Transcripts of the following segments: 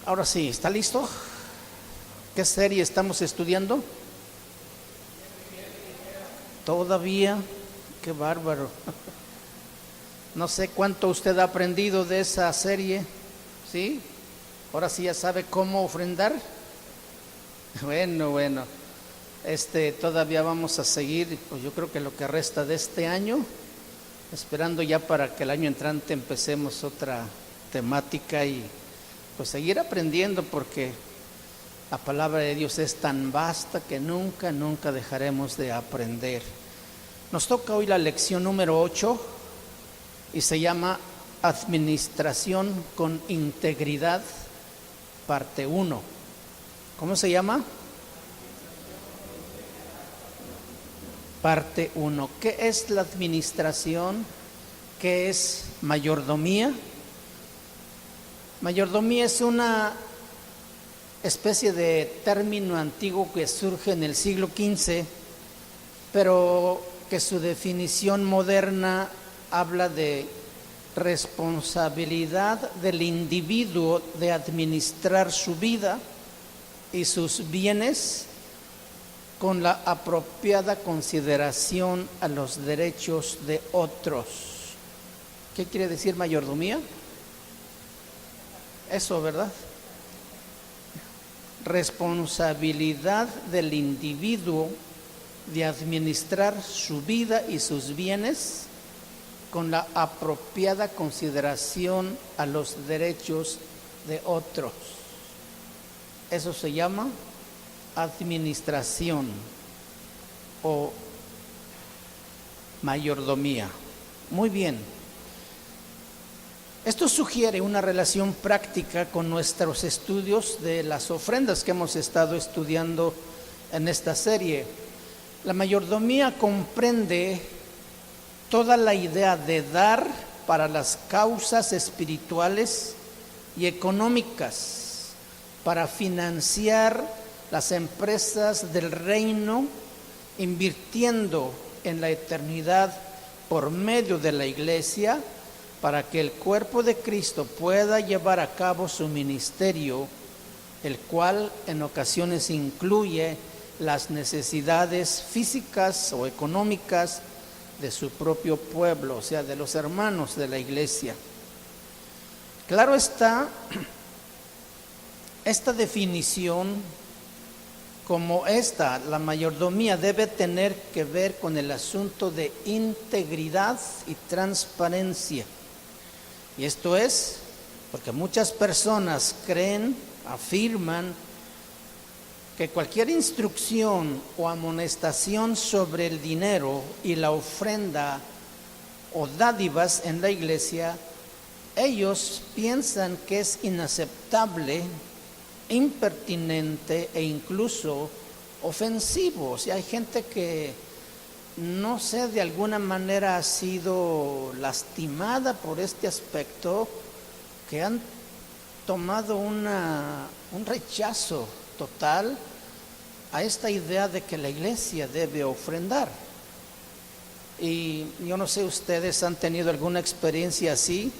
Ahora sí, ¿está listo? ¿Qué serie estamos estudiando? Todavía, qué bárbaro. No sé cuánto usted ha aprendido de esa serie, ¿sí? Ahora sí ya sabe cómo ofrendar. Bueno, todavía vamos a seguir, pues yo creo que lo que resta de este año, esperando ya para que el año entrante empecemos otra temática y pues seguir aprendiendo, porque la palabra de Dios es tan vasta que nunca dejaremos de aprender. Nos toca hoy la lección número 8 y se llama Administración con Integridad, parte 1. ¿Cómo se llama? Parte 1. ¿Qué es la administración? ¿Qué es mayordomía? Mayordomía es una especie de término antiguo que surge en el siglo XV, pero que su definición moderna habla de responsabilidad del individuo de administrar su vida y sus bienes con la apropiada consideración a los derechos de otros. ¿Qué quiere decir mayordomía? Eso, ¿verdad? Responsabilidad del individuo de administrar su vida y sus bienes con la apropiada consideración a los derechos de otros. Eso se llama administración o mayordomía. Muy bien. Esto sugiere una relación práctica con nuestros estudios de las ofrendas que hemos estado estudiando en esta serie. La mayordomía comprende toda la idea de dar para las causas espirituales y económicas, para financiar las empresas del reino, invirtiendo en la eternidad por medio de la iglesia, para que el cuerpo de Cristo pueda llevar a cabo su ministerio, el cual en ocasiones incluye las necesidades físicas o económicas de su propio pueblo, o sea, de los hermanos de la iglesia. Claro está, esta definición como la mayordomía debe tener que ver con el asunto de integridad y transparencia. Y esto es porque muchas personas creen, afirman, que cualquier instrucción o amonestación sobre el dinero y la ofrenda o dádivas en la iglesia, ellos piensan que es inaceptable, impertinente e incluso ofensivo. O sea, hay gente que, no sé, de alguna manera ha sido lastimada por este aspecto, que han tomado un rechazo total a esta idea de que la iglesia debe ofrendar. Y yo no sé, ustedes han tenido alguna experiencia así,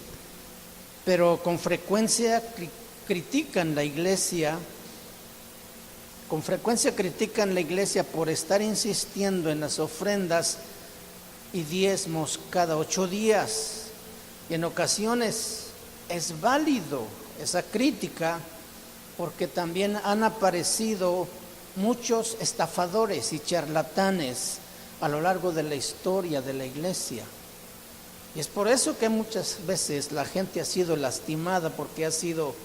pero con frecuencia critican la iglesia por estar insistiendo en las ofrendas y diezmos cada 8 días. Y en ocasiones es válido esa crítica, porque también han aparecido muchos estafadores y charlatanes a lo largo de la historia de la iglesia. Y es por eso que muchas veces la gente ha sido lastimada, porque ha sido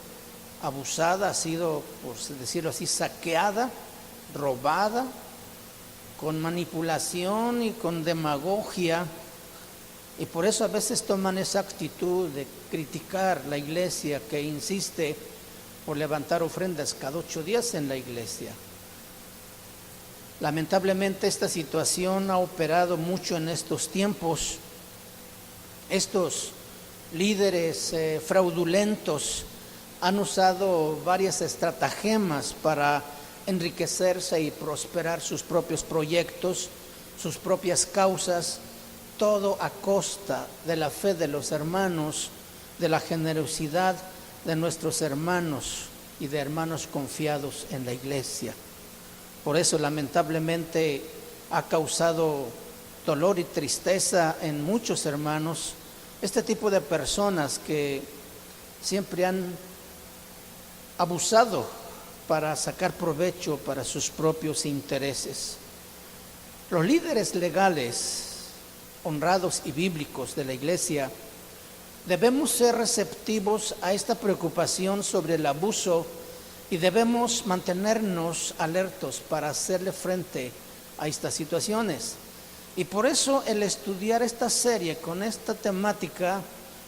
abusada, ha sido, por decirlo así, saqueada, robada, con manipulación y con demagogia. Y por eso a veces toman esa actitud de criticar la iglesia que insiste por levantar ofrendas cada 8 días en la iglesia. Lamentablemente esta situación ha operado mucho en estos tiempos. Estos líderes fraudulentos han usado varias estratagemas para enriquecerse y prosperar sus propios proyectos, sus propias causas, todo a costa de la fe de los hermanos, de la generosidad de nuestros hermanos. y de hermanos confiados en la iglesia. Por eso lamentablemente ha causado dolor y tristeza en muchos hermanos este tipo de personas que siempre han abusado para sacar provecho para sus propios intereses. Los líderes legales, honrados y bíblicos de la iglesia, debemos ser receptivos a esta preocupación sobre el abuso y debemos mantenernos alertos para hacerle frente a estas situaciones. Y por eso el estudiar esta serie con esta temática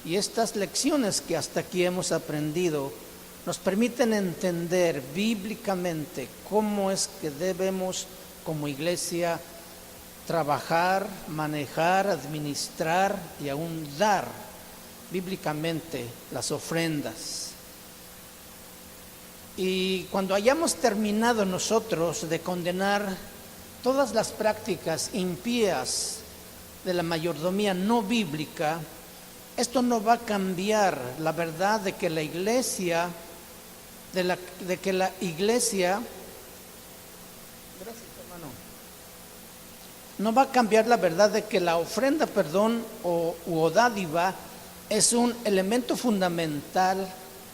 y estas lecciones que hasta aquí hemos aprendido nos permiten entender bíblicamente cómo es que debemos como iglesia trabajar, manejar, administrar y aún dar bíblicamente las ofrendas. Y cuando hayamos terminado nosotros de condenar todas las prácticas impías de la mayordomía no bíblica, esto no va a cambiar la verdad de que la iglesia, no va a cambiar la verdad de que la ofrenda, o dádiva es un elemento fundamental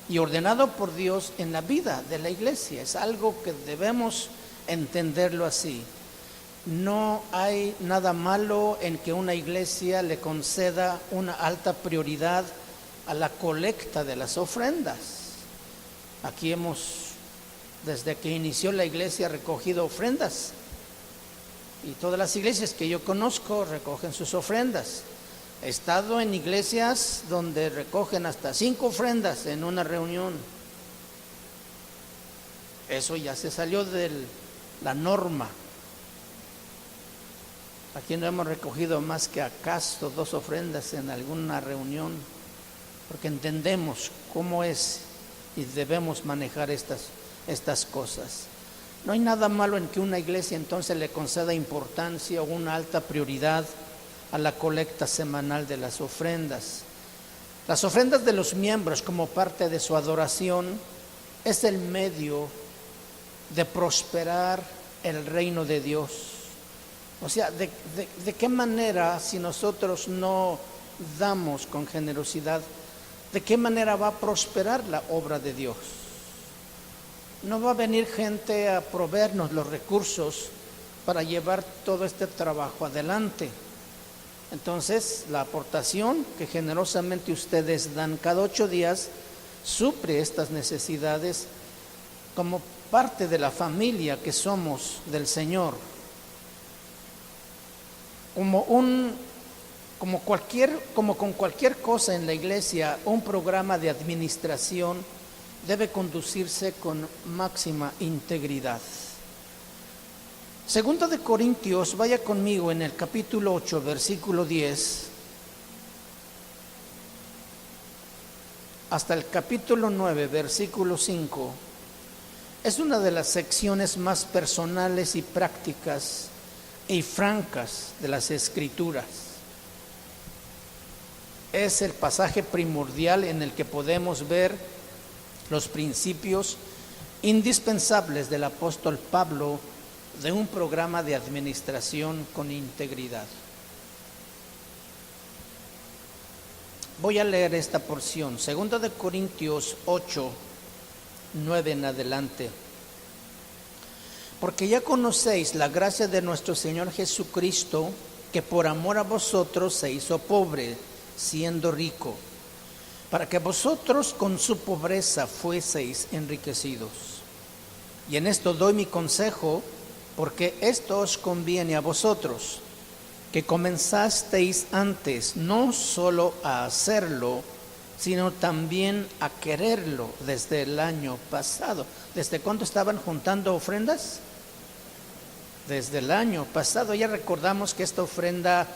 y ordenado por Dios en la vida de la iglesia. Es algo que debemos entenderlo así. No hay nada malo en que una iglesia le conceda una alta prioridad a la colecta de las ofrendas. Aquí desde que inició la iglesia, recogido ofrendas. Y todas las iglesias que yo conozco recogen sus ofrendas. He estado en iglesias donde recogen hasta 5 ofrendas en una reunión. Eso ya se salió de la norma. Aquí no hemos recogido más que acaso 2 ofrendas en alguna reunión, porque entendemos cómo es y debemos manejar estas cosas. No hay nada malo en que una iglesia entonces le conceda importancia o una alta prioridad a la colecta semanal de las ofrendas. Las ofrendas de los miembros como parte de su adoración es el medio de prosperar el reino de Dios. O sea, ¿de qué manera, si nosotros no damos con generosidad, de qué manera va a prosperar la obra de Dios? No va a venir gente a proveernos los recursos para llevar todo este trabajo adelante. Entonces, la aportación que generosamente ustedes dan cada 8 días suple estas necesidades como parte de la familia que somos del Señor. Como con cualquier cosa en la iglesia, un programa de administración debe conducirse con máxima integridad. Segunda de Corintios, vaya conmigo en el capítulo 8, versículo 10, hasta el capítulo 9, versículo 5. Es una de las secciones más personales y prácticas y francas de las Escrituras. Es el pasaje primordial en el que podemos ver los principios indispensables del apóstol Pablo de un programa de administración con integridad. Voy a leer esta porción, 2 de Corintios 8, 9 en adelante. Porque ya conocéis la gracia de nuestro Señor Jesucristo, que por amor a vosotros se hizo pobre, siendo rico, para que vosotros con su pobreza fueseis enriquecidos. Y en esto doy mi consejo, porque esto os conviene a vosotros, que comenzasteis antes no solo a hacerlo, sino también a quererlo desde el año pasado. ¿Desde cuándo estaban juntando ofrendas? Desde el año pasado. Ya recordamos que esta ofrenda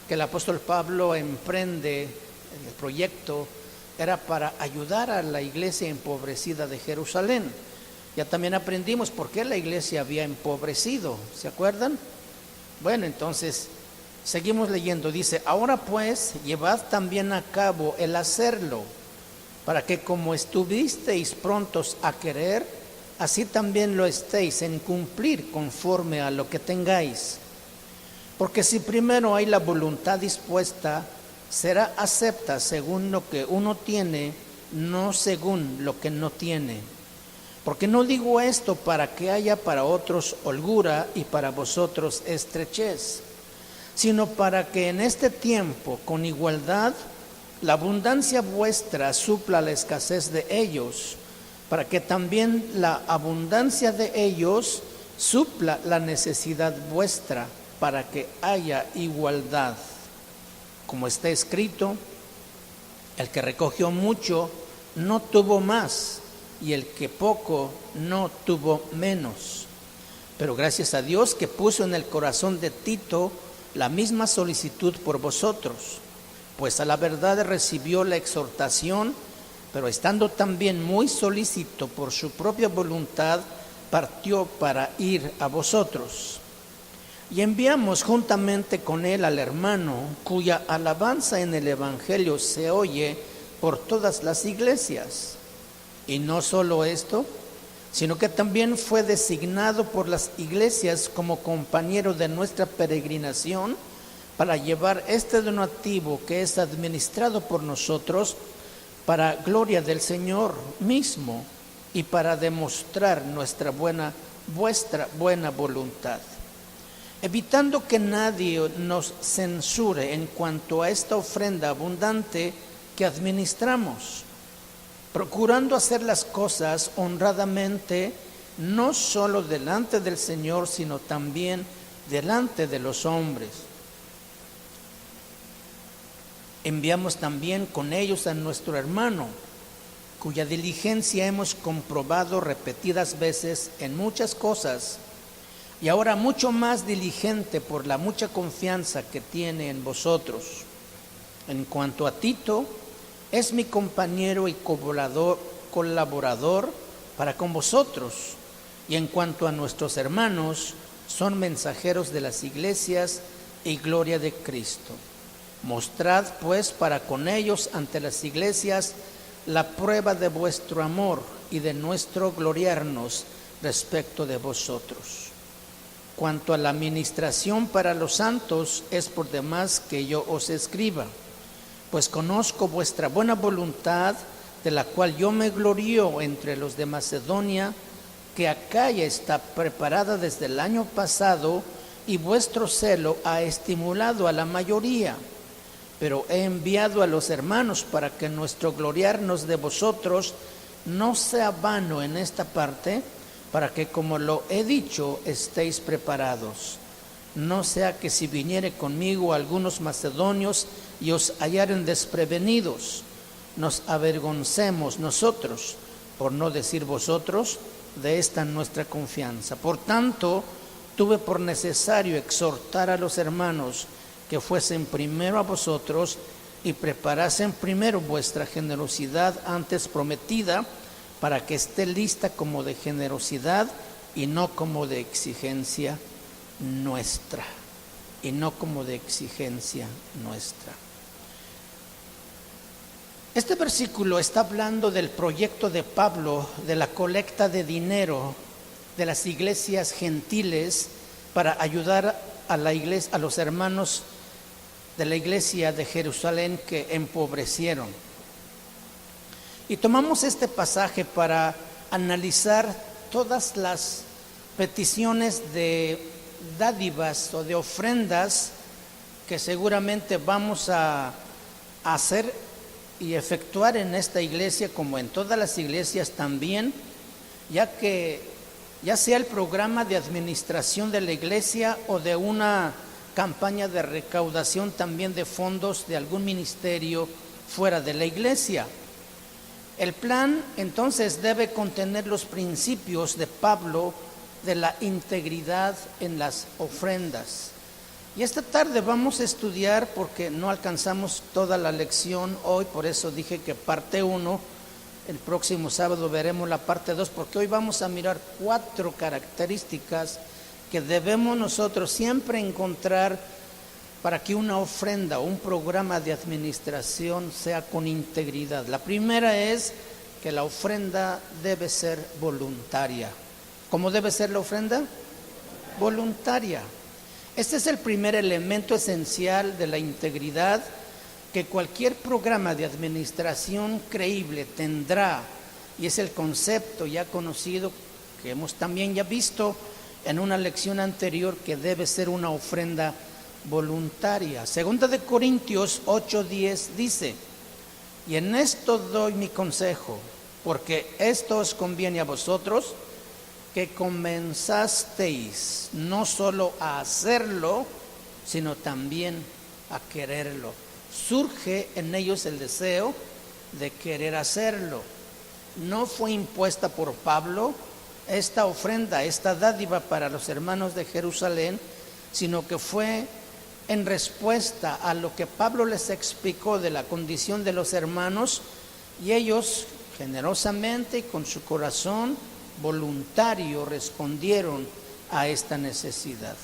que el apóstol Pablo emprende en el proyecto era para ayudar a la iglesia empobrecida de Jerusalén. Ya también aprendimos por qué la iglesia había empobrecido, ¿se acuerdan? Bueno, entonces seguimos leyendo. Dice: ahora pues llevad también a cabo el hacerlo, para que como estuvisteis prontos a querer, así también lo estéis en cumplir conforme a lo que tengáis. Porque si primero hay la voluntad dispuesta, será acepta según lo que uno tiene, no según lo que no tiene. Porque no digo esto para que haya para otros holgura y para vosotros estrechez, sino para que en este tiempo, con igualdad, la abundancia vuestra supla la escasez de ellos, para que también la abundancia de ellos supla la necesidad vuestra, para que haya igualdad. Como está escrito, el que recogió mucho no tuvo más, y el que poco no tuvo menos. Pero gracias a Dios que puso en el corazón de Tito la misma solicitud por vosotros, pues a la verdad recibió la exhortación, pero estando también muy solícito por su propia voluntad, partió para ir a vosotros. Y enviamos juntamente con él al hermano, cuya alabanza en el Evangelio se oye por todas las iglesias. Y no solo esto, sino que también fue designado por las iglesias como compañero de nuestra peregrinación para llevar este donativo que es administrado por nosotros para gloria del Señor mismo y para demostrar vuestra buena voluntad, evitando que nadie nos censure en cuanto a esta ofrenda abundante que administramos, procurando hacer las cosas honradamente, no solo delante del Señor, sino también delante de los hombres. Enviamos también con ellos a nuestro hermano, cuya diligencia hemos comprobado repetidas veces en muchas cosas, y ahora mucho más diligente por la mucha confianza que tiene en vosotros. En cuanto a Tito, es mi compañero y colaborador para con vosotros, y en cuanto a nuestros hermanos, son mensajeros de las iglesias y gloria de Cristo. Mostrad pues para con ellos ante las iglesias la prueba de vuestro amor y de nuestro gloriarnos respecto de vosotros. Cuanto a la administración para los santos, es por demás que yo os escriba, pues conozco vuestra buena voluntad, de la cual yo me glorío entre los de Macedonia, que Acaya está preparada desde el año pasado, y vuestro celo ha estimulado a la mayoría. Pero he enviado a los hermanos para que nuestro gloriarnos de vosotros no sea vano en esta parte, para que, como lo he dicho, estéis preparados. No sea que si viniere conmigo algunos macedonios y os hallaren desprevenidos, nos avergoncemos nosotros, por no decir vosotros, de esta nuestra confianza. Por tanto, tuve por necesario exhortar a los hermanos que fuesen primero a vosotros y preparasen primero vuestra generosidad antes prometida, para que esté lista como de generosidad y no como de exigencia nuestra. Y no como de exigencia nuestra. Este versículo está hablando del proyecto de Pablo de la colecta de dinero de las iglesias gentiles para ayudar a la iglesia, a los hermanos de la iglesia de Jerusalén que empobrecieron. Y tomamos este pasaje para analizar todas las peticiones de dádivas o de ofrendas que seguramente vamos a hacer y efectuar en esta iglesia, como en todas las iglesias también, ya sea el programa de administración de la iglesia o de una campaña de recaudación también de fondos de algún ministerio fuera de la iglesia. El plan entonces debe contener los principios de Pablo de la integridad en las ofrendas. Y esta tarde vamos a estudiar, porque no alcanzamos toda la lección hoy, por eso dije que parte 1, el próximo sábado veremos la parte 2, porque hoy vamos a mirar 4 características que debemos nosotros siempre encontrar para que una ofrenda o un programa de administración sea con integridad. La primera es que la ofrenda debe ser voluntaria. ¿Cómo debe ser la ofrenda? Voluntaria. Este es el primer elemento esencial de la integridad que cualquier programa de administración creíble tendrá, y es el concepto ya conocido que hemos también ya visto en una lección anterior, que debe ser una ofrenda voluntaria. Segunda de Corintios 8:10 dice: y en esto doy mi consejo, porque esto os conviene a vosotros, que comenzasteis no solo a hacerlo, sino también a quererlo. Surge en ellos el deseo de querer hacerlo. No fue impuesta por Pablo esta ofrenda, esta dádiva para los hermanos de Jerusalén, sino que fue en respuesta a lo que Pablo les explicó de la condición de los hermanos, y ellos generosamente y con su corazón voluntario respondieron a esta necesidad.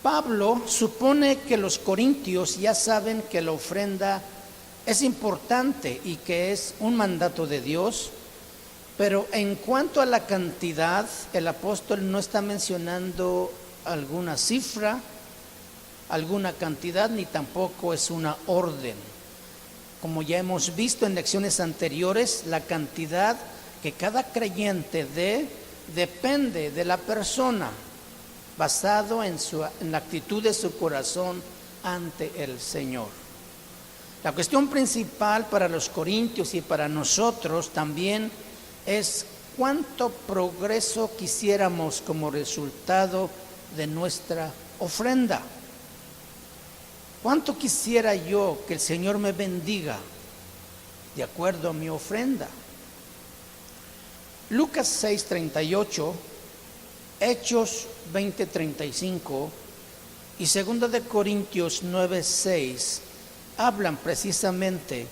Pablo supone que los corintios ya saben que la ofrenda es importante y que es un mandato de Dios, pero en cuanto a la cantidad, el apóstol no está mencionando alguna cifra, alguna cantidad, ni tampoco es una orden. Como ya hemos visto en lecciones anteriores, la cantidad que cada creyente dé depende de la persona, basado en la actitud de su corazón ante el Señor. La cuestión principal para los corintios y para nosotros también es cuánto progreso quisiéramos como resultado de nuestra ofrenda. ¿Cuánto quisiera yo que el Señor me bendiga de acuerdo a mi ofrenda? Lucas 6:38, Hechos 20:35 y 2 de Corintios 9:6 hablan precisamente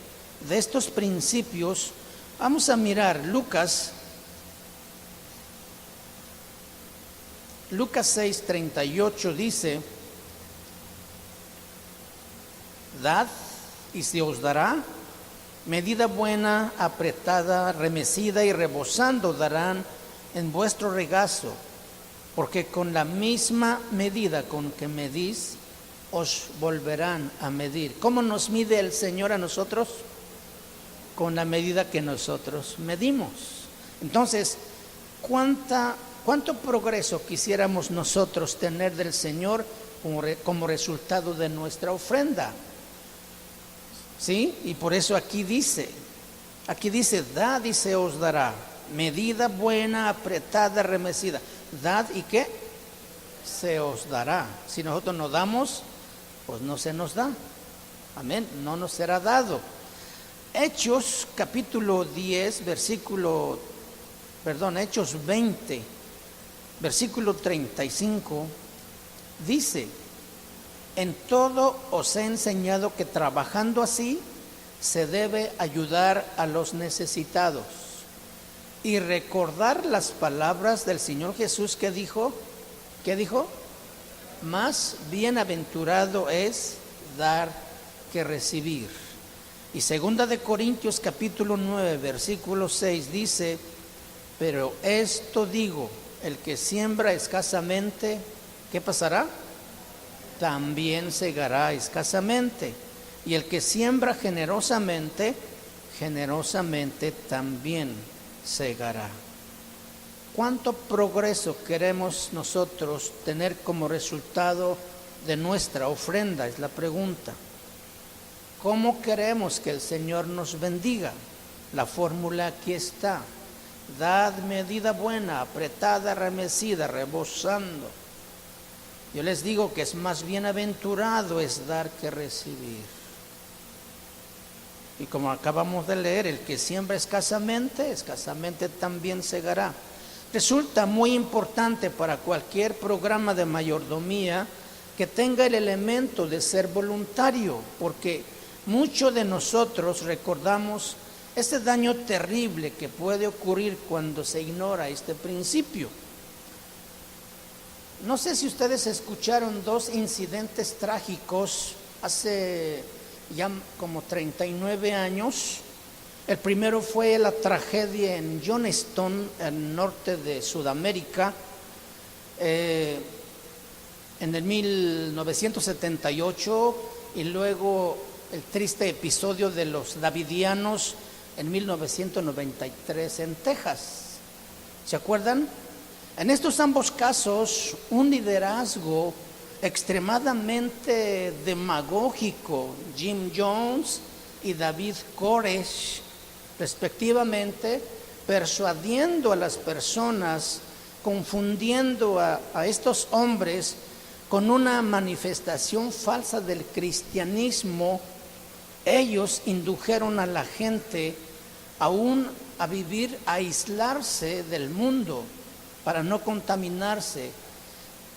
de estos principios. Vamos a mirar Lucas 6:38 dice: dad y se os dará, medida buena, apretada, remecida y rebosando darán en vuestro regazo, porque con la misma medida con que medís, os volverán a medir. ¿Cómo nos mide el Señor a nosotros? Con la medida que nosotros medimos. Entonces, ¿cuánto progreso quisiéramos nosotros tener del Señor como resultado de nuestra ofrenda? ¿Sí? Y por eso aquí dice, dad y se os dará, medida buena, apretada, remecida. Dad y ¿qué? Se os dará. Si nosotros no damos, pues no se nos da. Amén, no nos será dado. Hechos capítulo 10, Hechos 20, versículo 35, dice: en todo os he enseñado que trabajando así se debe ayudar a los necesitados y recordar las palabras del Señor Jesús que dijo, ¿qué dijo? Más bienaventurado es dar que recibir. Y 2 de Corintios capítulo 9, versículo 6 dice: pero esto digo, el que siembra escasamente, ¿qué pasará? También segará escasamente. Y el que siembra generosamente, generosamente también segará. ¿Cuánto progreso queremos nosotros tener como resultado de nuestra ofrenda? Es la pregunta. ¿Cómo queremos que el Señor nos bendiga? La fórmula aquí está: dad medida buena, apretada, remecida, rebosando. Yo les digo que es más bienaventurado es dar que recibir. Y como acabamos de leer, el que siembra escasamente, escasamente también segará. Resulta muy importante para cualquier programa de mayordomía que tenga el elemento de ser voluntario, porque muchos de nosotros recordamos este daño terrible que puede ocurrir cuando se ignora este principio. No sé si ustedes escucharon dos incidentes trágicos hace ya como 39 años. El primero fue la tragedia en Johnston, el norte de Sudamérica, en el 1978, y luego el triste episodio de los davidianos en 1993 en Texas. ¿Se acuerdan? En estos ambos casos, un liderazgo extremadamente demagógico, Jim Jones y David Koresh, respectivamente, persuadiendo a las personas, confundiendo a estos hombres con una manifestación falsa del cristianismo. Ellos indujeron a la gente aún a vivir, a aislarse del mundo para no contaminarse.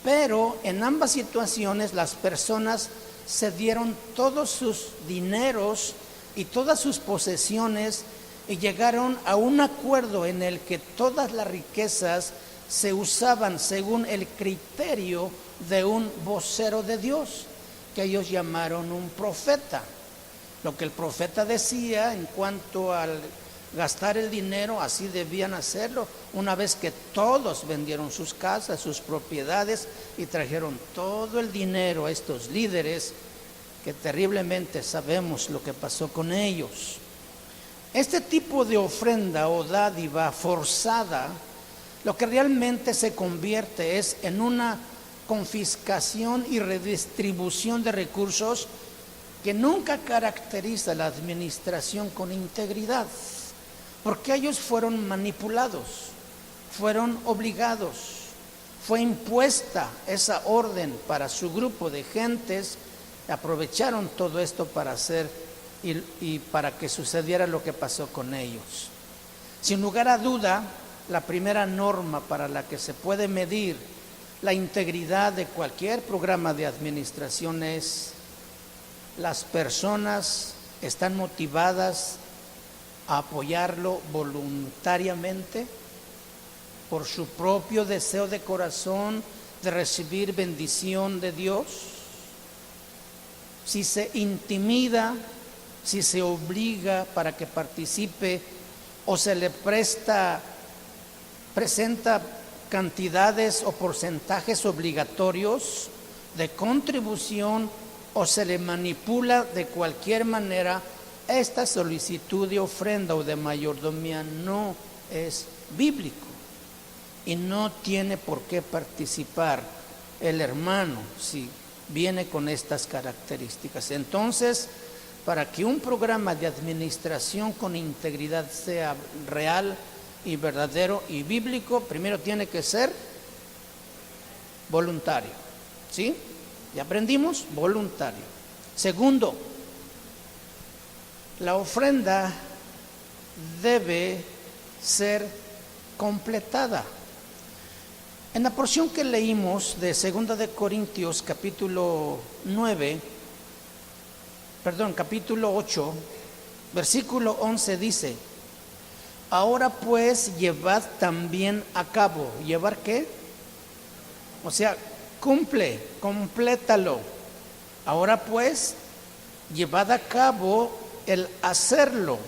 Pero en ambas situaciones las personas cedieron todos sus dineros y todas sus posesiones y llegaron a un acuerdo en el que todas las riquezas se usaban según el criterio de un vocero de Dios, que ellos llamaron un profeta. Lo que el profeta decía en cuanto al gastar el dinero, así debían hacerlo. Una vez que todos vendieron sus casas, sus propiedades y trajeron todo el dinero a estos líderes, que terriblemente sabemos lo que pasó con ellos. Este tipo de ofrenda o dádiva forzada, lo que realmente se convierte es en una confiscación y redistribución de recursos que nunca caracteriza la administración con integridad, porque ellos fueron manipulados, fueron obligados, fue impuesta esa orden para su grupo de gentes, aprovecharon todo esto para hacer y para que sucediera lo que pasó con ellos. Sin lugar a duda, la primera norma para la que se puede medir la integridad de cualquier programa de administración es: las personas están motivadas a apoyarlo voluntariamente por su propio deseo de corazón de recibir bendición de Dios. Si se intimida, si se obliga para que participe o se le presenta cantidades o porcentajes obligatorios de contribución o se le manipula de cualquier manera, esta solicitud de ofrenda o de mayordomía no es bíblico y no tiene por qué participar el hermano si viene con estas características. Entonces, para que un programa de administración con integridad sea real y verdadero y bíblico, primero tiene que ser voluntario. ¿Sí? ¿Ya aprendimos? Voluntario. Segundo, la ofrenda debe ser completada. En la porción que leímos de 2 de Corintios capítulo 8, versículo 11 dice: ahora pues llevad también a cabo. ¿Llevar qué? O sea, complétalo. Ahora pues, llevad a cabo el hacerlo,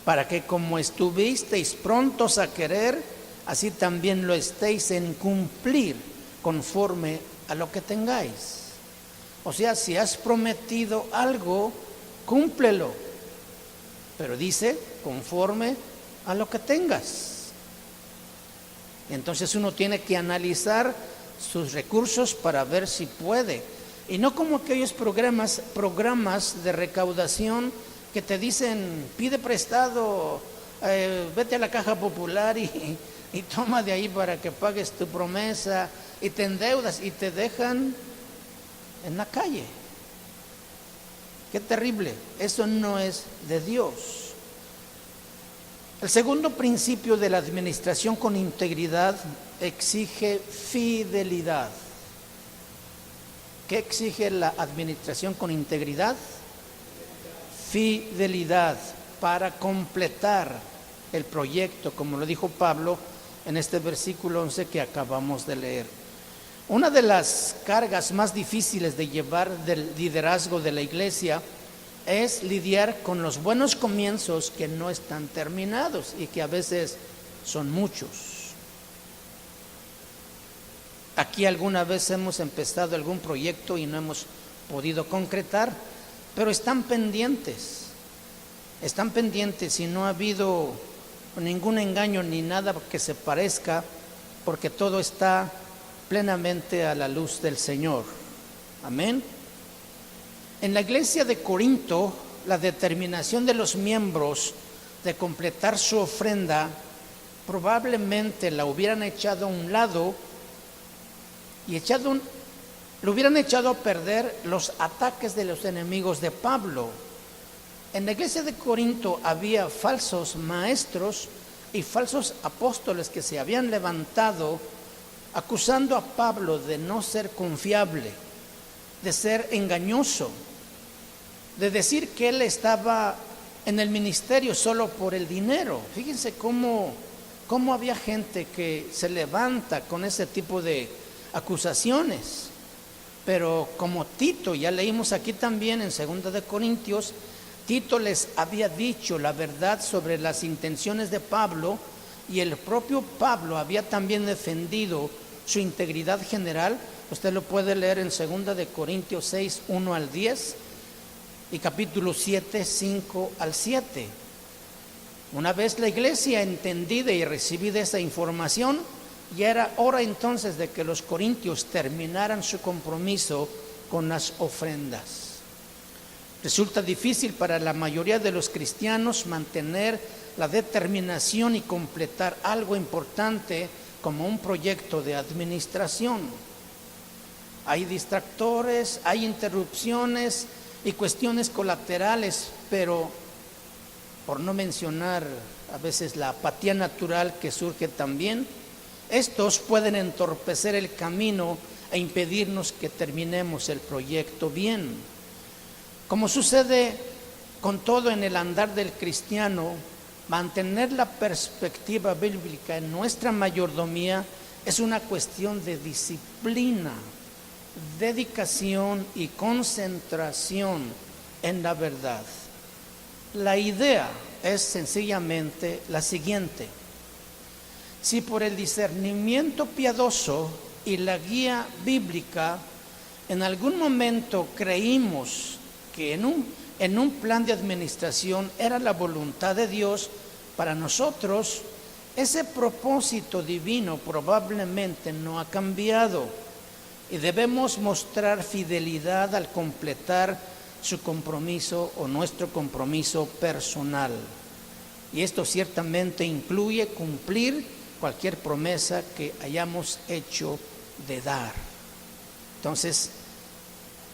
para que como estuvisteis prontos a querer, así también lo estéis en cumplir conforme a lo que tengáis. O sea, si has prometido algo, cúmplelo. Pero dice, conforme a lo que tengas. Entonces uno tiene que analizar sus recursos para ver si puede. Y no como aquellos programas de recaudación que te dicen, pide prestado, vete a la caja popular y toma de ahí para que pagues tu promesa, y te endeudas y te dejan en la calle. Qué terrible, eso no es de Dios. El segundo principio de la administración con integridad exige fidelidad. ¿Qué exige la administración con integridad? Fidelidad para completar el proyecto, como lo dijo Pablo en este versículo 11 que acabamos de leer. Una de las cargas más difíciles de llevar del liderazgo de la iglesia es lidiar con los buenos comienzos que no están terminados y que a veces son muchos. Aquí alguna vez hemos empezado algún proyecto y no hemos podido concretar, pero están pendientes y no ha habido ningún engaño ni nada que se parezca, porque todo está plenamente a la luz del Señor. Amén. En la iglesia de Corinto, la determinación de los miembros de completar su ofrenda probablemente la hubieran echado a un lado y lo hubieran echado a perder los ataques de los enemigos de Pablo. En la iglesia de Corinto había falsos maestros y falsos apóstoles que se habían levantado acusando a Pablo de no ser confiable, de ser engañoso, de decir que él estaba en el ministerio solo por el dinero. Fíjense cómo había gente que se levanta con ese tipo de acusaciones. Pero como Tito, ya leímos aquí también en 2 de Corintios, Tito les había dicho la verdad sobre las intenciones de Pablo, y el propio Pablo había también defendido su integridad general. Usted lo puede leer en 2 de Corintios 6, 1 al 10 y capítulo 7, 5 al 7. Una vez la iglesia entendida y recibida esa información, ya era hora entonces de que los corintios terminaran su compromiso con las ofrendas. Resulta difícil para la mayoría de los cristianos mantener la determinación y completar algo importante como un proyecto de administración. Hay distractores, hay interrupciones y cuestiones colaterales, pero por no mencionar a veces la apatía natural que surge también, estos pueden entorpecer el camino e impedirnos que terminemos el proyecto bien. Como sucede con todo en el andar del cristiano, mantener la perspectiva bíblica en nuestra mayordomía es una cuestión de disciplina, dedicación y concentración en la verdad. La idea es sencillamente la siguiente: si por el discernimiento piadoso y la guía bíblica en algún momento creímos que en un plan de administración era la voluntad de Dios para nosotros, ese propósito divino probablemente no ha cambiado y debemos mostrar fidelidad al completar su compromiso o nuestro compromiso personal. Y esto ciertamente incluye cumplir cualquier promesa que hayamos hecho de dar. Entonces,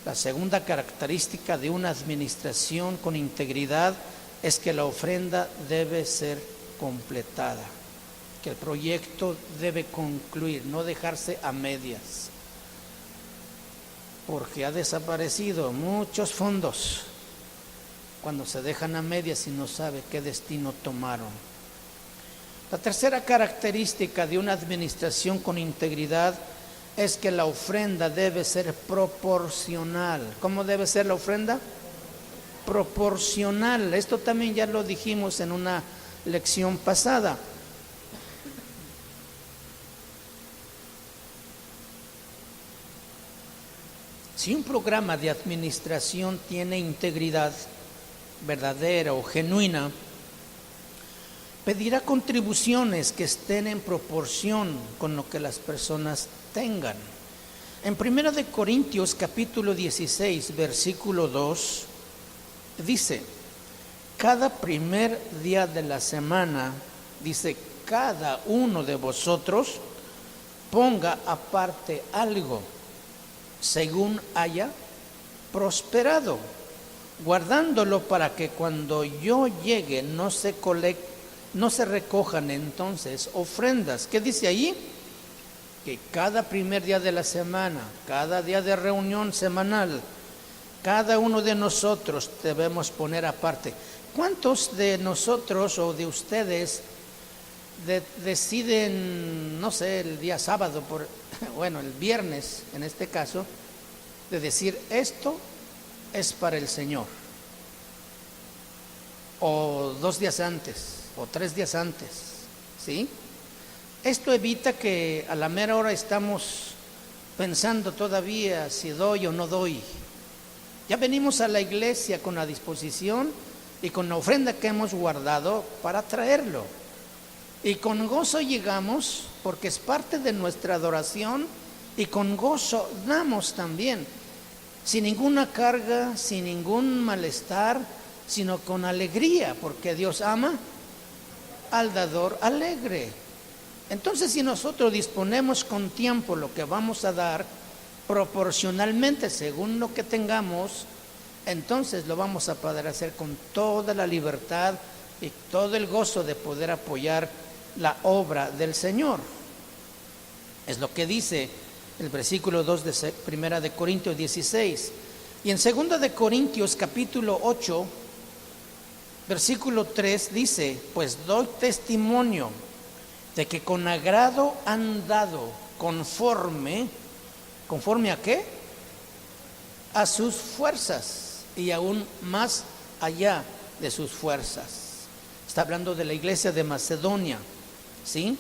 la segunda característica de una administración con integridad es que la ofrenda debe ser completada, que el proyecto debe concluir, no dejarse a medias, porque ha desaparecido muchos fondos cuando se dejan a medias y no sabe qué destino tomaron. La tercera característica de una administración con integridad es que la ofrenda debe ser proporcional. ¿Cómo debe ser la ofrenda? Proporcional. Esto también ya lo dijimos en una lección pasada. Si un programa de administración tiene integridad verdadera o genuina, pedirá contribuciones que estén en proporción con lo que las personas tengan. En 1 de Corintios capítulo 16, versículo 2, dice: cada primer día de la semana, dice, cada uno de vosotros ponga aparte algo, según haya prosperado, guardándolo para que cuando yo llegue no se recojan entonces ofrendas. ¿Qué dice ahí? Que cada primer día de la semana, cada día de reunión semanal, cada uno de nosotros debemos poner aparte. ¿Cuántos de nosotros o de ustedes deciden, no sé, el día sábado, bueno, el viernes en este caso, de decir esto es para el Señor, o 2 días antes, o 3 días antes, ¿sí? Esto evita que a la mera hora estamos pensando todavía si doy o no doy. Ya venimos a la iglesia con la disposición y con la ofrenda que hemos guardado para traerlo. Y con gozo llegamos, porque es parte de nuestra adoración, y con gozo damos también, sin ninguna carga, sin ningún malestar, sino con alegría, porque Dios ama al dador alegre. Entonces, si nosotros disponemos con tiempo lo que vamos a dar, proporcionalmente según lo que tengamos, entonces lo vamos a poder hacer con toda la libertad y todo el gozo de poder apoyar la obra del Señor. Es lo que dice el versículo 2 de 1 de Corintios 16. Y en 2 de Corintios capítulo 8, versículo 3 dice: pues doy testimonio de que con agrado han dado conforme ¿a qué? A sus fuerzas, y aún más allá de sus fuerzas. Está hablando de la iglesia de Macedonia, ¿sí?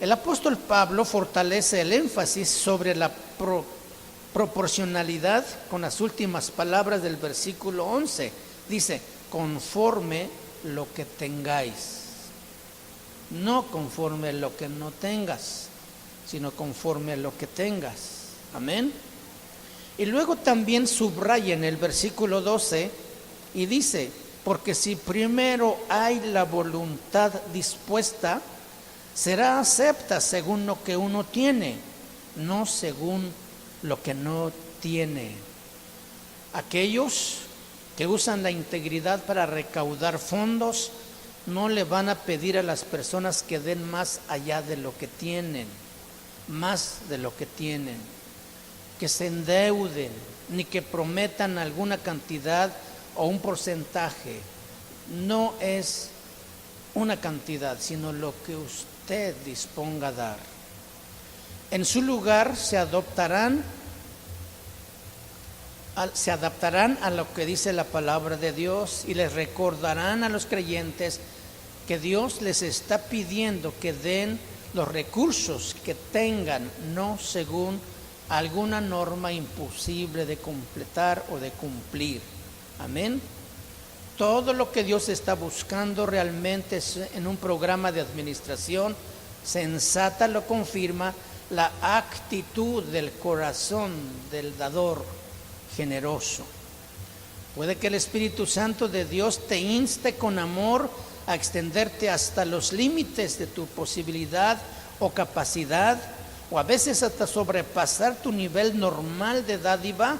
El apóstol Pablo fortalece el énfasis sobre la proporcionalidad con las últimas palabras del versículo 11. Dice: conforme lo que tengáis. No conforme lo que no tengas, sino conforme lo que tengas. Amén. Y luego también subraya en el versículo 12 y dice: porque si primero hay la voluntad dispuesta, será acepta según lo que uno tiene, no según lo que no tiene. Aquellos que usan la integridad para recaudar fondos no le van a pedir a las personas que den más allá de lo que tienen, más de lo que tienen, que se endeuden, ni que prometan alguna cantidad o un porcentaje. No es una cantidad, sino lo que usted disponga a dar. En su lugar se adaptarán a lo que dice la palabra de Dios y les recordarán a los creyentes que Dios les está pidiendo que den los recursos que tengan, no según alguna norma imposible de completar o de cumplir. Amén. Todo lo que Dios está buscando realmente es, en un programa de administración sensata, lo confirma, la actitud del corazón del dador generoso. Puede que el Espíritu Santo de Dios te inste con amor a extenderte hasta los límites de tu posibilidad o capacidad, o a veces hasta sobrepasar tu nivel normal de dádiva,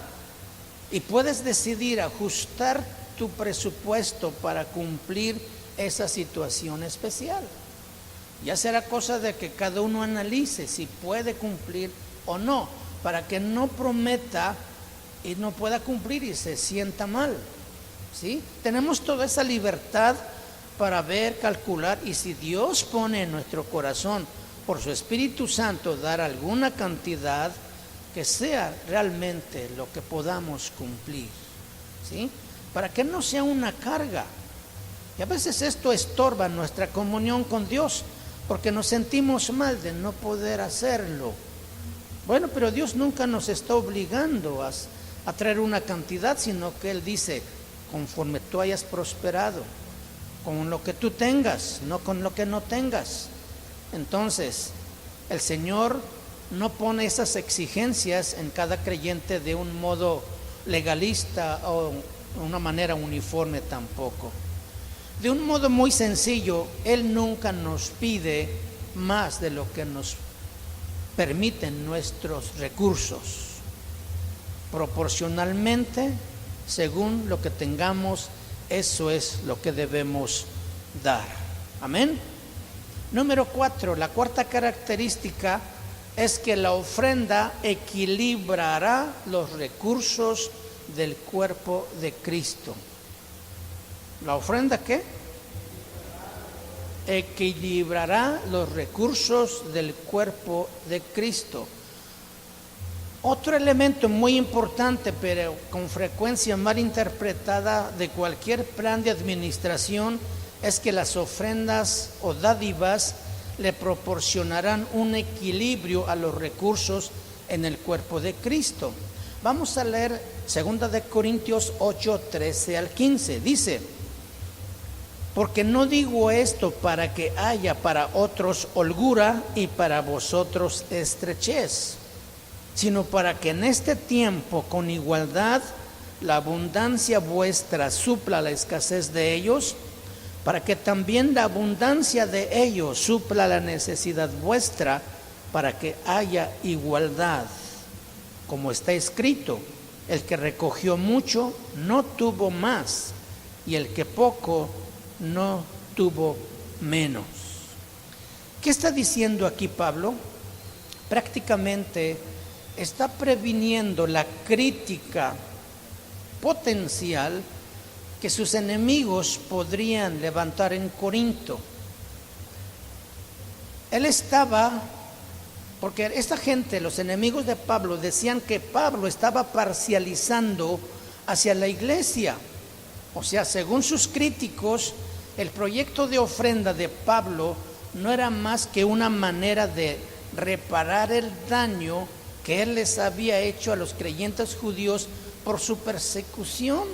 y puedes decidir ajustar tu presupuesto para cumplir esa situación especial. Ya será cosa de que cada uno analice si puede cumplir o no, para que no prometa y no pueda cumplir y se sienta mal, ¿sí? Tenemos toda esa libertad para ver, calcular, y si Dios pone en nuestro corazón por su Espíritu Santo dar alguna cantidad, que sea realmente lo que podamos cumplir, ¿sí? Para que no sea una carga. Y a veces esto estorba nuestra comunión con Dios, porque nos sentimos mal de no poder hacerlo. Bueno, pero Dios nunca nos está obligando a traer una cantidad, sino que Él dice: conforme tú hayas prosperado, con lo que tú tengas, no con lo que no tengas. Entonces, el Señor no pone esas exigencias en cada creyente de un modo legalista o una manera uniforme tampoco. De un modo muy sencillo, Él nunca nos pide más de lo que nos permiten nuestros recursos. Proporcionalmente, según lo que tengamos, eso es lo que debemos dar. Amén. Número 4, la cuarta característica es que la ofrenda equilibrará los recursos del cuerpo de Cristo. ¿La ofrenda qué? Equilibrará los recursos del cuerpo de Cristo. Otro elemento muy importante, pero con frecuencia mal interpretada de cualquier plan de administración, es que las ofrendas o dádivas le proporcionarán un equilibrio a los recursos en el cuerpo de Cristo. Vamos a leer 2 de Corintios 8, 13 al 15. Dice: porque no digo esto para que haya para otros holgura y para vosotros estrechez, sino para que en este tiempo con igualdad la abundancia vuestra supla la escasez de ellos, para que también la abundancia de ellos supla la necesidad vuestra, para que haya igualdad. Como está escrito: el que recogió mucho no tuvo más, y el que poco no tuvo menos. ¿Qué está diciendo aquí Pablo? Prácticamente está previniendo la crítica potencial que sus enemigos podrían levantar en Corinto. Él estaba, porque esta gente, los enemigos de Pablo, decían que Pablo estaba parcializando hacia la iglesia. O sea, según sus críticos, el proyecto de ofrenda de Pablo no era más que una manera de reparar el daño que él les había hecho a los creyentes judíos por su persecución.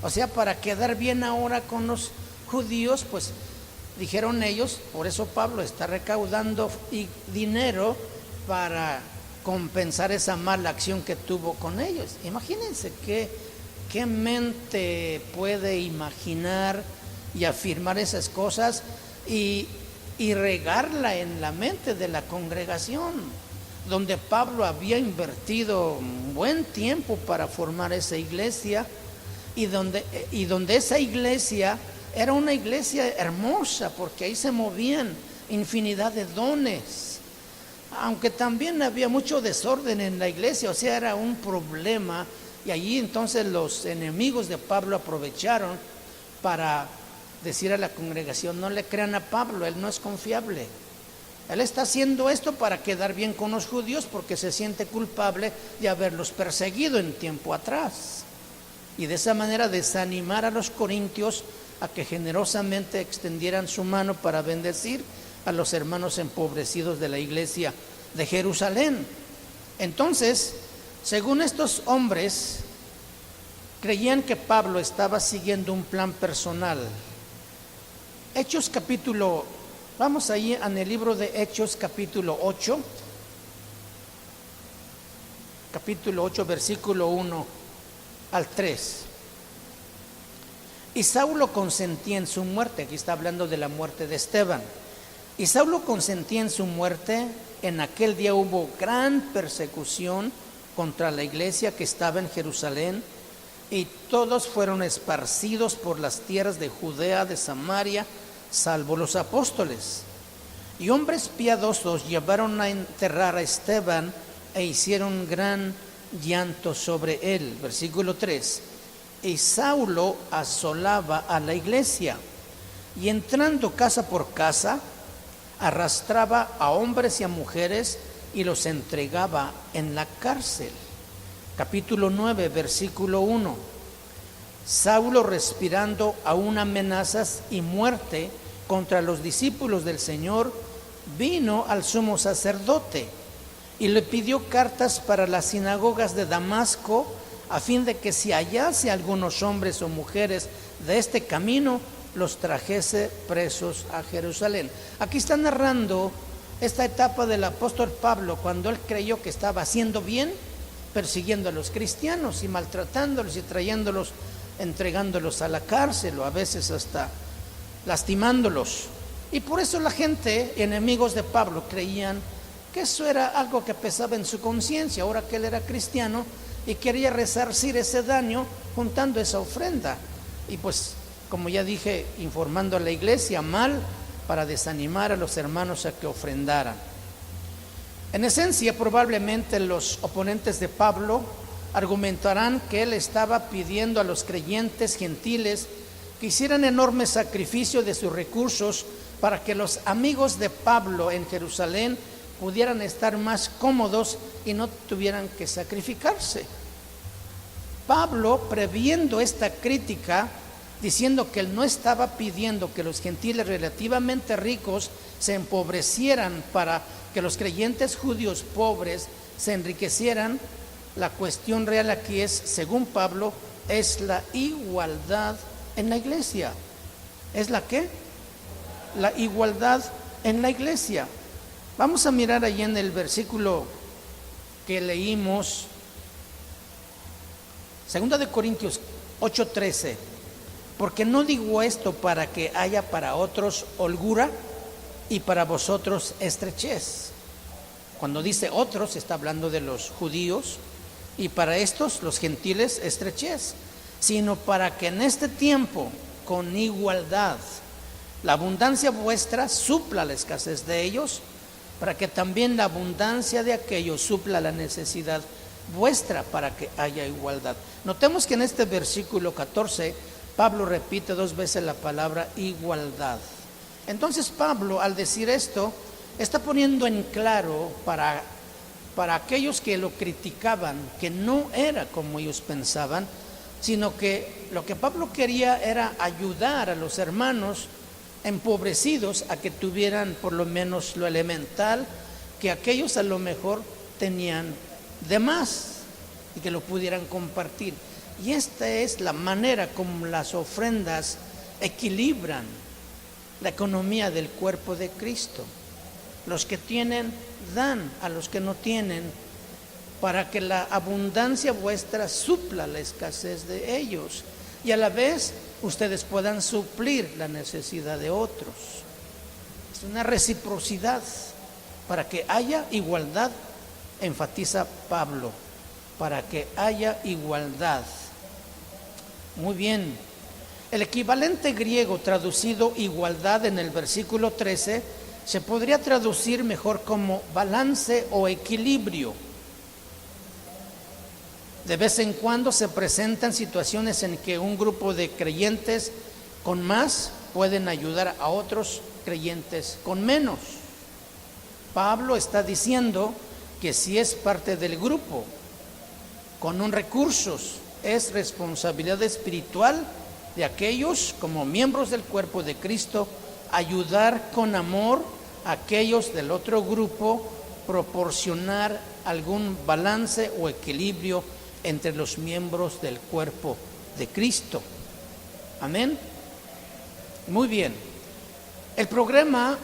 O sea, para quedar bien ahora con los judíos, pues dijeron ellos, por eso Pablo está recaudando dinero para compensar esa mala acción que tuvo con ellos. Imagínense qué mente puede imaginar y afirmar esas cosas y regarla en la mente de la congregación, donde Pablo había invertido un buen tiempo para formar esa iglesia, y donde esa iglesia era una iglesia hermosa, porque ahí se movían infinidad de dones, aunque también había mucho desorden en la iglesia. O sea, era un problema, y allí entonces los enemigos de Pablo aprovecharon para decir a la congregación: no le crean a Pablo, él no es confiable. Él está haciendo esto para quedar bien con los judíos, porque se siente culpable de haberlos perseguido en tiempo atrás. Y de esa manera desanimar a los corintios a que generosamente extendieran su mano para bendecir a los hermanos empobrecidos de la iglesia de Jerusalén. Entonces, según estos hombres, creían que Pablo estaba siguiendo un plan personal. Hechos capítulo, vamos ahí en el libro de Hechos capítulo 8, versículo 1 al 3. Y Saulo consentía en su muerte. Aquí está hablando de la muerte de Esteban. Y Saulo consentía en su muerte. En aquel día hubo gran persecución contra la iglesia que estaba en Jerusalén, y todos fueron esparcidos por las tierras de Judea, de Samaria, salvo los apóstoles. Y hombres piadosos llevaron a enterrar a Esteban e hicieron gran llanto sobre él. Versículo 3. Y Saulo asolaba a la iglesia, y entrando casa por casa, arrastraba a hombres y a mujeres y los entregaba en la cárcel. Capítulo 9, versículo 1. Saulo, respirando aún amenazas y muerte contra los discípulos del Señor, vino al sumo sacerdote y le pidió cartas para las sinagogas de Damasco, a fin de que si hallase algunos hombres o mujeres de este camino, los trajese presos a Jerusalén. Aquí está narrando esta etapa del apóstol Pablo, cuando él creyó que estaba haciendo bien, persiguiendo a los cristianos y maltratándolos y trayéndolos, entregándolos a la cárcel, o a veces hasta lastimándolos. Y por eso la gente, enemigos de Pablo, creían que eso era algo que pesaba en su conciencia, ahora que él era cristiano, y quería resarcir ese daño juntando esa ofrenda. Y pues, como ya dije, informando a la iglesia mal, para desanimar a los hermanos a que ofrendaran. En esencia, probablemente los oponentes de Pablo argumentarán que él estaba pidiendo a los creyentes gentiles que hicieran enorme sacrificio de sus recursos para que los amigos de Pablo en Jerusalén pudieran estar más cómodos y no tuvieran que sacrificarse. Pablo, previendo esta crítica, diciendo que él no estaba pidiendo que los gentiles relativamente ricos se empobrecieran para que los creyentes judíos pobres se enriquecieran, la cuestión real aquí es, según Pablo, es la igualdad en la iglesia. ¿Es la qué? La igualdad en la iglesia. Vamos a mirar allí en el versículo que leímos, 2 Corintios 8:13. Porque no digo esto para que haya para otros holgura y para vosotros estrechez. Cuando dice otros, está hablando de los judíos, y para estos, los gentiles, estrechez, sino para que en este tiempo, con igualdad, la abundancia vuestra supla la escasez de ellos, para que también la abundancia de aquellos supla la necesidad vuestra, para que haya igualdad. Notemos que en este versículo 14, Pablo repite 2 veces la palabra igualdad. Entonces Pablo, al decir esto, está poniendo en claro para aquellos que lo criticaban, que no era como ellos pensaban, sino que lo que Pablo quería era ayudar a los hermanos empobrecidos a que tuvieran por lo menos lo elemental que aquellos a lo mejor tenían de más y que lo pudieran compartir. Y esta es la manera como las ofrendas equilibran la economía del cuerpo de Cristo. Los que tienen dan a los que no tienen, para que la abundancia vuestra supla la escasez de ellos y a la vez ustedes puedan suplir la necesidad de otros. Es una reciprocidad para que haya igualdad, enfatiza Pablo, para que haya igualdad. Muy bien, el equivalente griego traducido igualdad en el versículo 13 se podría traducir mejor como balance o equilibrio. De vez en cuando se presentan situaciones en que un grupo de creyentes con más pueden ayudar a otros creyentes con menos. Pablo está diciendo que si es parte del grupo con un recursos, es responsabilidad espiritual de aquellos como miembros del cuerpo de Cristo ayudar con amor a aquellos del otro grupo, proporcionar algún balance o equilibrio entre los miembros del cuerpo de Cristo. Amén. Muy bien. El problema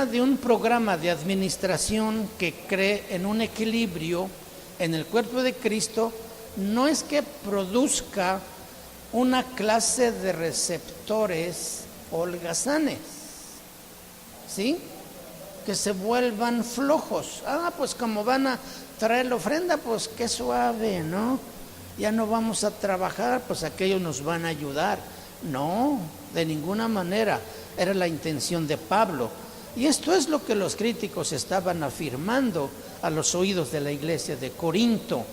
de un programa de administración que cree en un equilibrio en el cuerpo de Cristo no es que produzca una clase de receptores holgazanes, ¿sí? Que se vuelvan flojos. Pues como van a traer la ofrenda, pues qué suave, ¿no? Ya no vamos a trabajar, pues aquellos nos van a ayudar. No, de ninguna manera era la intención de Pablo. Y esto es lo que los críticos estaban afirmando a los oídos de la iglesia de Corinto.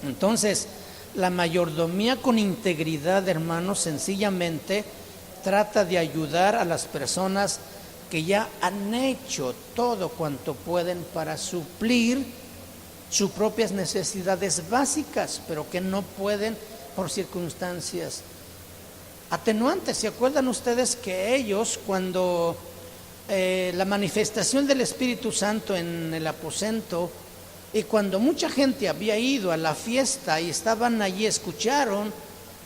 Entonces, la mayordomía con integridad, hermanos, sencillamente trata de ayudar a las personas que ya han hecho todo cuanto pueden para suplir sus propias necesidades básicas, pero que no pueden por circunstancias atenuantes. ¿Se acuerdan ustedes que ellos, cuando la manifestación del Espíritu Santo en el aposento, y cuando mucha gente había ido a la fiesta y estaban allí, escucharon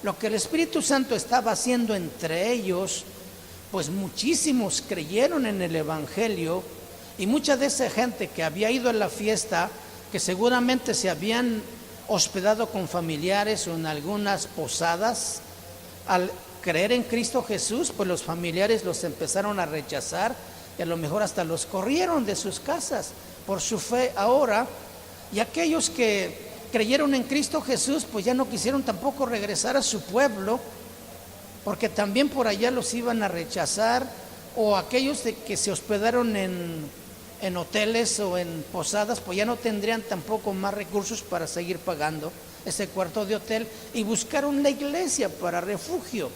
lo que el Espíritu Santo estaba haciendo entre ellos, pues muchísimos creyeron en el Evangelio, y mucha de esa gente que había ido a la fiesta, que seguramente se habían hospedado con familiares o en algunas posadas, al creer en Cristo Jesús, pues los familiares los empezaron a rechazar y a lo mejor hasta los corrieron de sus casas por su fe ahora. Y aquellos que creyeron en Cristo Jesús, pues ya no quisieron tampoco regresar a su pueblo, porque también por allá los iban a rechazar. O aquellos que se hospedaron en hoteles o en posadas, pues ya no tendrían tampoco más recursos para seguir pagando ese cuarto de hotel, y buscaron la iglesia para refugio.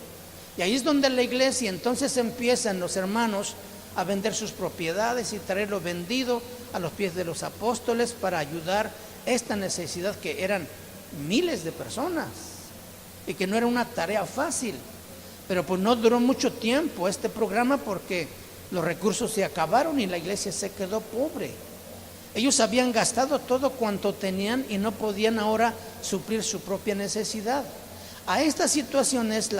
Y ahí es donde la iglesia, entonces empiezan los hermanos a vender sus propiedades y traerlo vendido a los pies de los apóstoles para ayudar esta necesidad que eran miles de personas y que no era una tarea fácil. Pero pues no duró mucho tiempo este programa porque los recursos se acabaron y la iglesia se quedó pobre. Ellos habían gastado todo cuanto tenían y no podían ahora suplir su propia necesidad. A esta situación es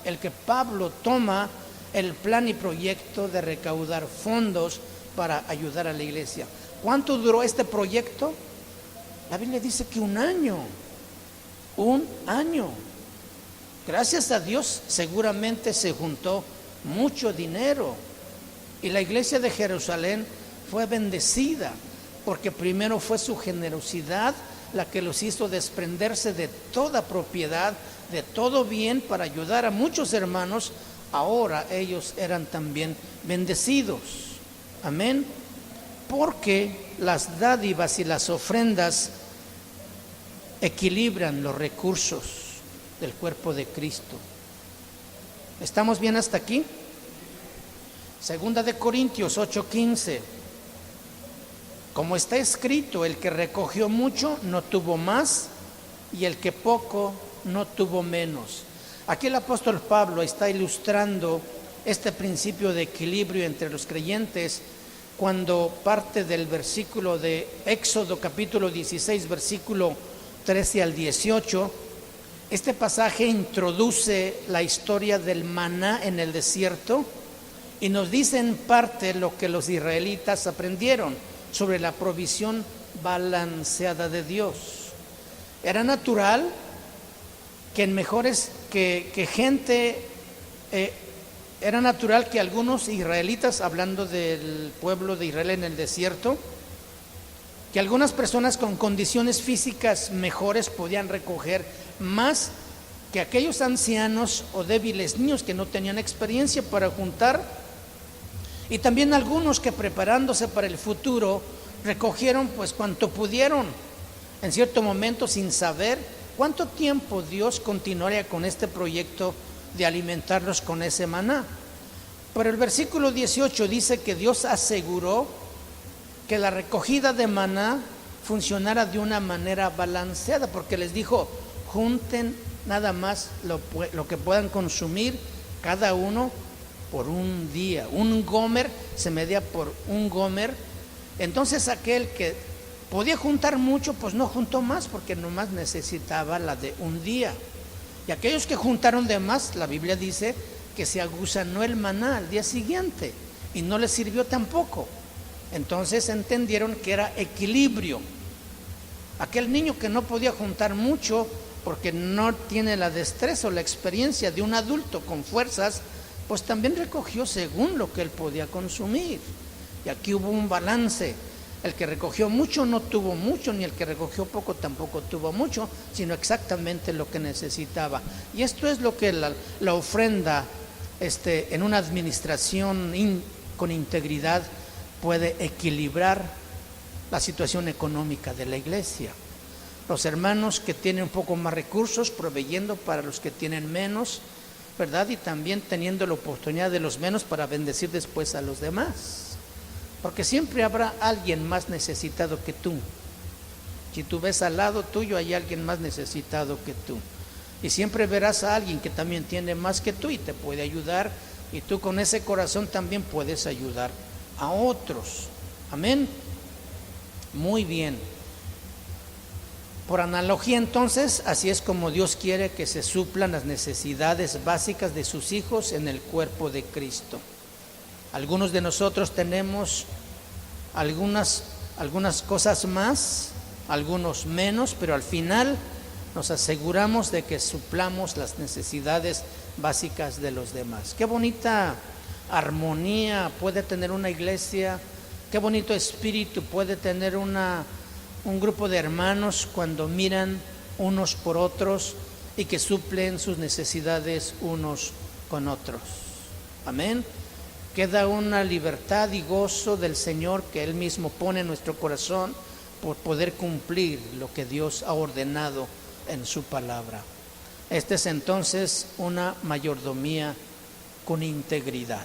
el que Pablo toma el plan y proyecto de recaudar fondos para ayudar a la iglesia. ¿Cuánto duró este proyecto? La Biblia dice que un año. Gracias a Dios seguramente se juntó mucho dinero y la iglesia de Jerusalén fue bendecida porque primero fue su generosidad la que los hizo desprenderse de toda propiedad, de todo bien para ayudar a muchos hermanos. Ahora ellos eran también bendecidos. Amén. Porque las dádivas y las ofrendas equilibran los recursos del cuerpo de Cristo. ¿Estamos bien hasta aquí? Segunda de Corintios 8:15. Como está escrito, el que recogió mucho no tuvo más, y el que poco no tuvo menos. Aquí el apóstol Pablo está ilustrando este principio de equilibrio entre los creyentes cuando parte del versículo de Éxodo capítulo 16, versículo 13 al 18. Este pasaje introduce la historia del maná en el desierto y nos dice en parte lo que los israelitas aprendieron sobre la provisión balanceada de Dios. Era natural que era natural que algunos israelitas, hablando del pueblo de Israel en el desierto, que algunas personas con condiciones físicas mejores podían recoger más que aquellos ancianos o débiles niños que no tenían experiencia para juntar. Y también algunos que preparándose para el futuro recogieron pues cuanto pudieron en cierto momento sin saber cuánto tiempo Dios continuaría con este proyecto de alimentarlos con ese maná. Pero el versículo 18 dice que Dios aseguró que la recogida de maná funcionara de una manera balanceada, porque les dijo: junten nada más lo que puedan consumir cada uno por un día. Un gomer se medía por un gomer. Entonces aquel que podía juntar mucho, pues no juntó más, porque nomás necesitaba la de un día. Y aquellos que juntaron de más, la Biblia dice que se aguzanó el maná al día siguiente y no les sirvió tampoco. Entonces entendieron que era equilibrio. Aquel niño que no podía juntar mucho porque no tiene la destreza o la experiencia de un adulto con fuerzas, pues también recogió según lo que él podía consumir. Y aquí hubo un balance. El que recogió mucho no tuvo mucho, ni el que recogió poco tampoco tuvo mucho, sino exactamente lo que necesitaba. Y esto es lo que la ofrenda en una administración con integridad puede equilibrar la situación económica de la iglesia. Los hermanos que tienen un poco más recursos proveyendo para los que tienen menos, ¿verdad? Y también teniendo la oportunidad de los menos para bendecir después a los demás. Porque siempre habrá alguien más necesitado que tú. Si tú ves al lado tuyo, hay alguien más necesitado que tú. Y siempre verás a alguien que también tiene más que tú y te puede ayudar. Y tú con ese corazón también puedes ayudar a otros. Amén. Muy bien. Por analogía, entonces, así es como Dios quiere que se suplan las necesidades básicas de sus hijos en el cuerpo de Cristo. Algunos de nosotros tenemos algunas cosas más, algunos menos, pero al final nos aseguramos de que suplamos las necesidades básicas de los demás. Qué bonita armonía puede tener una iglesia, qué bonito espíritu puede tener un grupo de hermanos cuando miran unos por otros y que suplen sus necesidades unos con otros. Amén. Queda una libertad y gozo del Señor que Él mismo pone en nuestro corazón por poder cumplir lo que Dios ha ordenado en su palabra. Esta es entonces una mayordomía con integridad.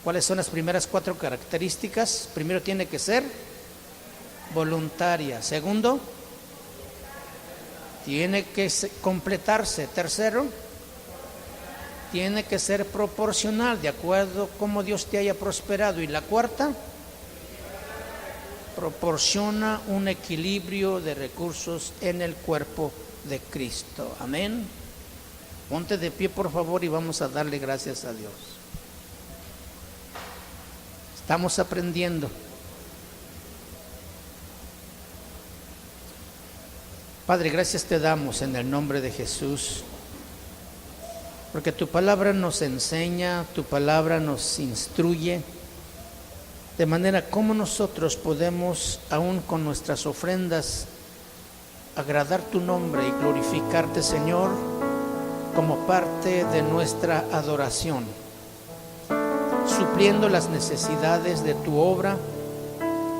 ¿Cuáles son las primeras 4 características? Primero, tiene que ser voluntaria. Segundo, tiene que completarse. Tercero, tiene que ser proporcional, de acuerdo a cómo Dios te haya prosperado. Y la cuarta, proporciona un equilibrio de recursos en el cuerpo de Cristo. Amén. Ponte de pie, por favor, y vamos a darle gracias a Dios. Estamos aprendiendo. Padre, gracias te damos en el nombre de Jesús, porque tu palabra nos enseña, tu palabra nos instruye, de manera como nosotros podemos, aún con nuestras ofrendas, agradar tu nombre y glorificarte, Señor, como parte de nuestra adoración, supliendo las necesidades de tu obra,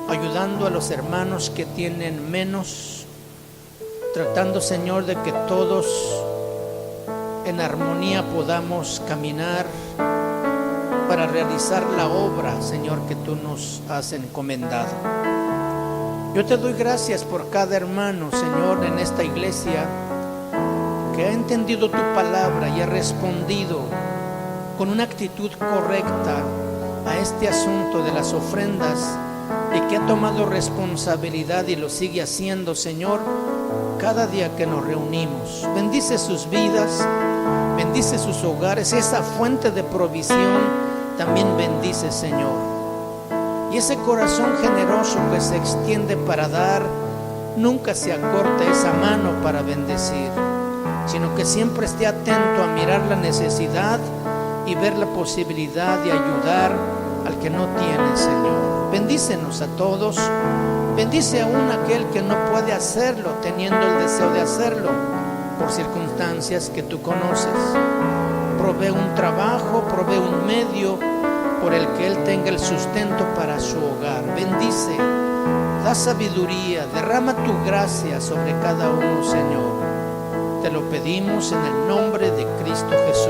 ayudando a los hermanos que tienen menos, tratando, Señor, de que todos en armonía podamos caminar para realizar la obra, Señor, que tú nos has encomendado. Yo te doy gracias por cada hermano, Señor, en esta iglesia que ha entendido tu palabra y ha respondido con una actitud correcta a este asunto de las ofrendas y que ha tomado responsabilidad y lo sigue haciendo, Señor, cada día que nos reunimos. Bendice sus vidas, bendice sus hogares, esa fuente de provisión también bendice, Señor. Y ese corazón generoso que se extiende para dar, nunca se acorte esa mano para bendecir, sino que siempre esté atento a mirar la necesidad y ver la posibilidad de ayudar al que no tiene, Señor. Bendícenos a todos, bendice aún a aquel que no puede hacerlo, teniendo el deseo de hacerlo, por circunstancias que tú conoces. Provee un trabajo, provee un medio por el que él tenga el sustento para su hogar. Bendice, da sabiduría, derrama tu gracia sobre cada uno, Señor. Te lo pedimos en el nombre de Cristo Jesús.